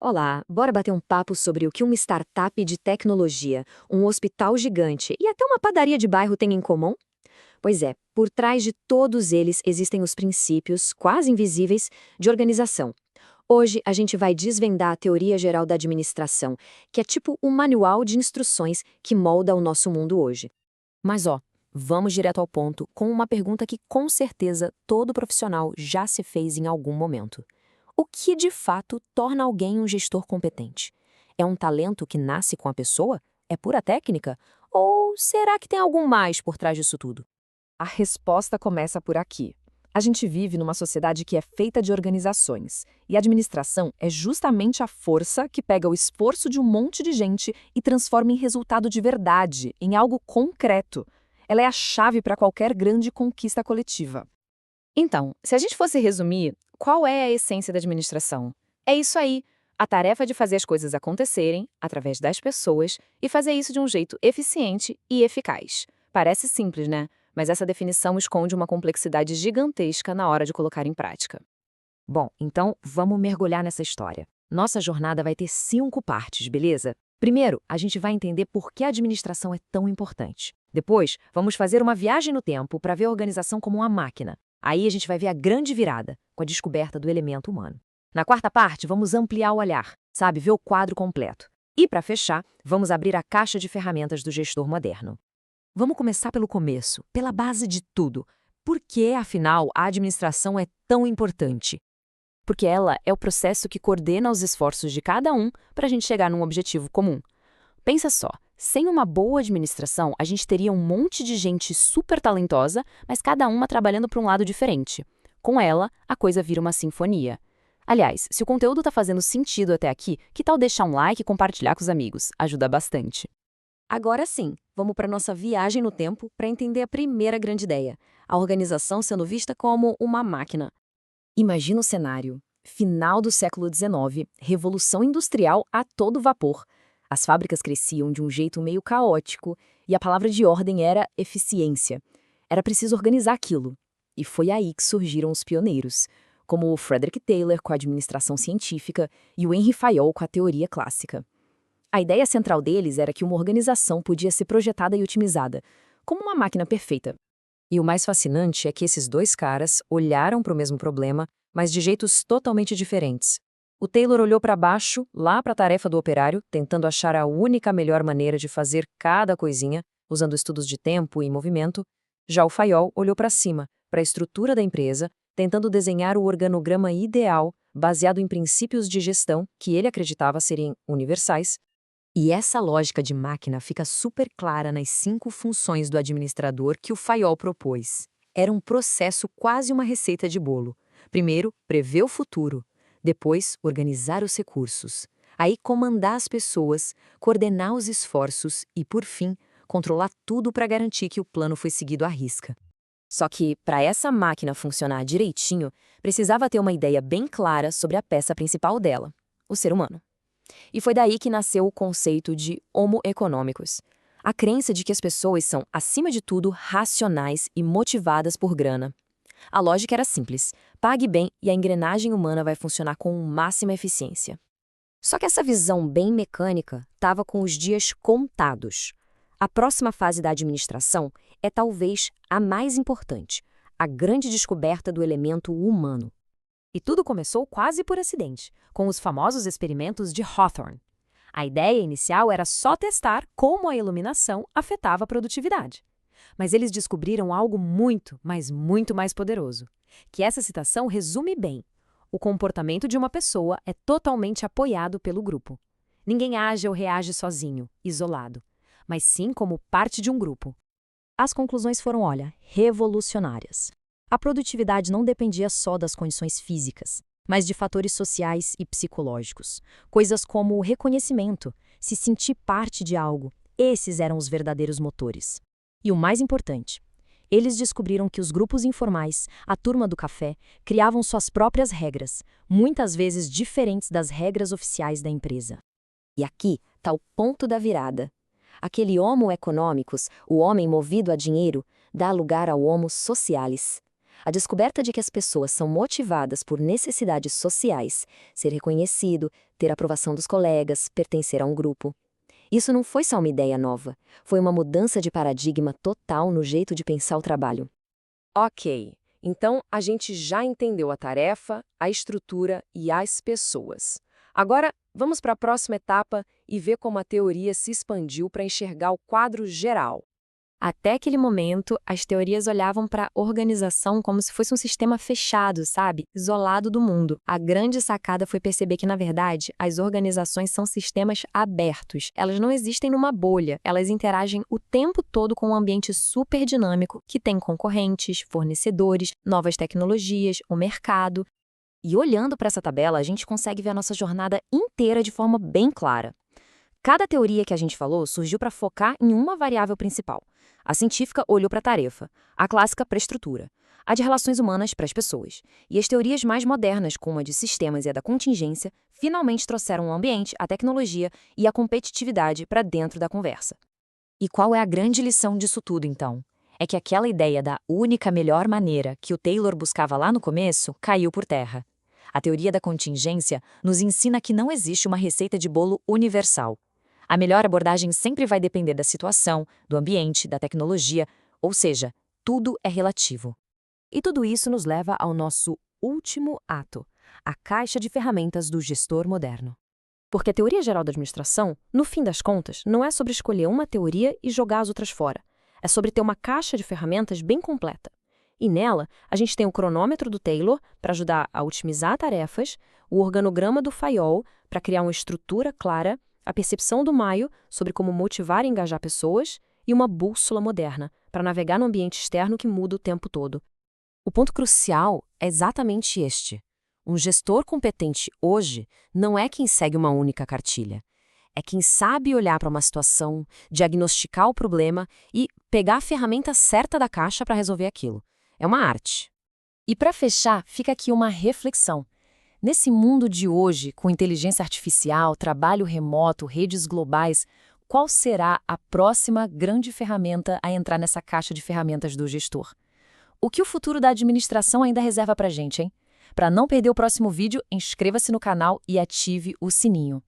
Olá, bora bater um papo sobre o que uma startup de tecnologia, um hospital gigante e até uma padaria de bairro têm em comum? Pois é, por trás de todos eles existem os princípios, quase invisíveis, de organização. Hoje a gente vai desvendar a teoria geral da administração, que é tipo um manual de instruções que molda o nosso mundo hoje. Mas vamos direto ao ponto com uma pergunta que com certeza todo profissional já se fez em algum momento. O que de fato torna alguém um gestor competente? É um talento que nasce com a pessoa? É pura técnica? Ou será que tem algo mais por trás disso tudo? A resposta começa por aqui. A gente vive numa sociedade que é feita de organizações, e a administração é justamente a força que pega o esforço de um monte de gente e transforma em resultado de verdade, em algo concreto. Ela é a chave para qualquer grande conquista coletiva. Então, se a gente fosse resumir, qual é a essência da administração? É isso aí, a tarefa de fazer as coisas acontecerem através das pessoas e fazer isso de um jeito eficiente e eficaz. Parece simples, né? Mas essa definição esconde uma complexidade gigantesca na hora de colocar em prática. Bom, então vamos mergulhar nessa história. Nossa jornada vai ter 5 partes, beleza? Primeiro, a gente vai entender por que a administração é tão importante. Depois, vamos fazer uma viagem no tempo para ver a organização como uma máquina. Aí a gente vai ver a grande virada, com a descoberta do elemento humano. Na quarta parte, vamos ampliar o olhar, sabe, ver o quadro completo. E para fechar, vamos abrir a caixa de ferramentas do gestor moderno. Vamos começar pelo começo, pela base de tudo. Por que, afinal, a administração é tão importante? Porque ela é o processo que coordena os esforços de cada um para a gente chegar num objetivo comum. Pensa só, sem uma boa administração, a gente teria um monte de gente super talentosa, mas cada uma trabalhando para um lado diferente. Com ela, a coisa vira uma sinfonia. Aliás, se o conteúdo está fazendo sentido até aqui, que tal deixar um like e compartilhar com os amigos? Ajuda bastante. Agora sim, vamos para nossa viagem no tempo para entender a primeira grande ideia, a organização sendo vista como uma máquina. Imagina o cenário. Final do século XIX, revolução industrial a todo vapor. As fábricas cresciam de um jeito meio caótico e a palavra de ordem era eficiência. Era preciso organizar aquilo. E foi aí que surgiram os pioneiros, como o Frederick Taylor com a administração científica e o Henry Fayol com a teoria clássica. A ideia central deles era que uma organização podia ser projetada e otimizada, como uma máquina perfeita. E o mais fascinante é que esses dois caras olharam para o mesmo problema, mas de jeitos totalmente diferentes. O Taylor olhou para baixo, lá para a tarefa do operário, tentando achar a única melhor maneira de fazer cada coisinha, usando estudos de tempo e movimento. Já o Fayol olhou para cima, para a estrutura da empresa, tentando desenhar o organograma ideal, baseado em princípios de gestão que ele acreditava serem universais. E essa lógica de máquina fica super clara nas 5 funções do administrador que o Fayol propôs. Era um processo quase uma receita de bolo. Primeiro, prever o futuro. Depois, organizar os recursos. Aí, comandar as pessoas, coordenar os esforços e, por fim, controlar tudo para garantir que o plano foi seguido à risca. Só que, para essa máquina funcionar direitinho, precisava ter uma ideia bem clara sobre a peça principal dela, o ser humano. E foi daí que nasceu o conceito de Homo economicus, a crença de que as pessoas são, acima de tudo, racionais e motivadas por grana. A lógica era simples: pague bem e a engrenagem humana vai funcionar com máxima eficiência. Só que essa visão bem mecânica estava com os dias contados. A próxima fase da administração é talvez a mais importante, a grande descoberta do elemento humano. E tudo começou quase por acidente, com os famosos experimentos de Hawthorne. A ideia inicial era só testar como a iluminação afetava a produtividade. Mas eles descobriram algo muito, mas muito mais poderoso, que essa citação resume bem. O comportamento de uma pessoa é totalmente apoiado pelo grupo. Ninguém age ou reage sozinho, isolado, mas sim como parte de um grupo. As conclusões foram, revolucionárias. A produtividade não dependia só das condições físicas, mas de fatores sociais e psicológicos. Coisas como o reconhecimento, se sentir parte de algo. Esses eram os verdadeiros motores. E o mais importante, eles descobriram que os grupos informais, a turma do café, criavam suas próprias regras, muitas vezes diferentes das regras oficiais da empresa. E aqui está o ponto da virada. Aquele homo economicus, o homem movido a dinheiro, dá lugar ao homo socialis. A descoberta de que as pessoas são motivadas por necessidades sociais, ser reconhecido, ter aprovação dos colegas, pertencer a um grupo. Isso não foi só uma ideia nova, foi uma mudança de paradigma total no jeito de pensar o trabalho. Ok, então a gente já entendeu a tarefa, a estrutura e as pessoas. Agora, vamos para a próxima etapa e ver como a teoria se expandiu para enxergar o quadro geral. Até aquele momento, as teorias olhavam para a organização como se fosse um sistema fechado, sabe? Isolado do mundo. A grande sacada foi perceber que, na verdade, as organizações são sistemas abertos. Elas não existem numa bolha, elas interagem o tempo todo com um ambiente super dinâmico que tem concorrentes, fornecedores, novas tecnologias, o mercado. E olhando para essa tabela, a gente consegue ver a nossa jornada inteira de forma bem clara. Cada teoria que a gente falou surgiu para focar em uma variável principal. A científica olhou para a tarefa, a clássica para a estrutura, a de relações humanas para as pessoas. E as teorias mais modernas, como a de sistemas e a da contingência, finalmente trouxeram o ambiente, a tecnologia e a competitividade para dentro da conversa. E qual é a grande lição disso tudo, então? É que aquela ideia da única melhor maneira que o Taylor buscava lá no começo caiu por terra. A teoria da contingência nos ensina que não existe uma receita de bolo universal. A melhor abordagem sempre vai depender da situação, do ambiente, da tecnologia, ou seja, tudo é relativo. E tudo isso nos leva ao nosso último ato, a caixa de ferramentas do gestor moderno. Porque a teoria geral da administração, no fim das contas, não é sobre escolher uma teoria e jogar as outras fora. É sobre ter uma caixa de ferramentas bem completa. E nela, a gente tem o cronômetro do Taylor para ajudar a otimizar tarefas, o organograma do Fayol para criar uma estrutura clara, a percepção do Maio sobre como motivar e engajar pessoas e uma bússola moderna para navegar no ambiente externo que muda o tempo todo. O ponto crucial é exatamente este. Um gestor competente hoje não é quem segue uma única cartilha. É quem sabe olhar para uma situação, diagnosticar o problema e pegar a ferramenta certa da caixa para resolver aquilo. É uma arte. E para fechar, fica aqui uma reflexão. Nesse mundo de hoje, com inteligência artificial, trabalho remoto, redes globais, qual será a próxima grande ferramenta a entrar nessa caixa de ferramentas do gestor? O que o futuro da administração ainda reserva para a gente, hein? Para não perder o próximo vídeo, inscreva-se no canal e ative o sininho.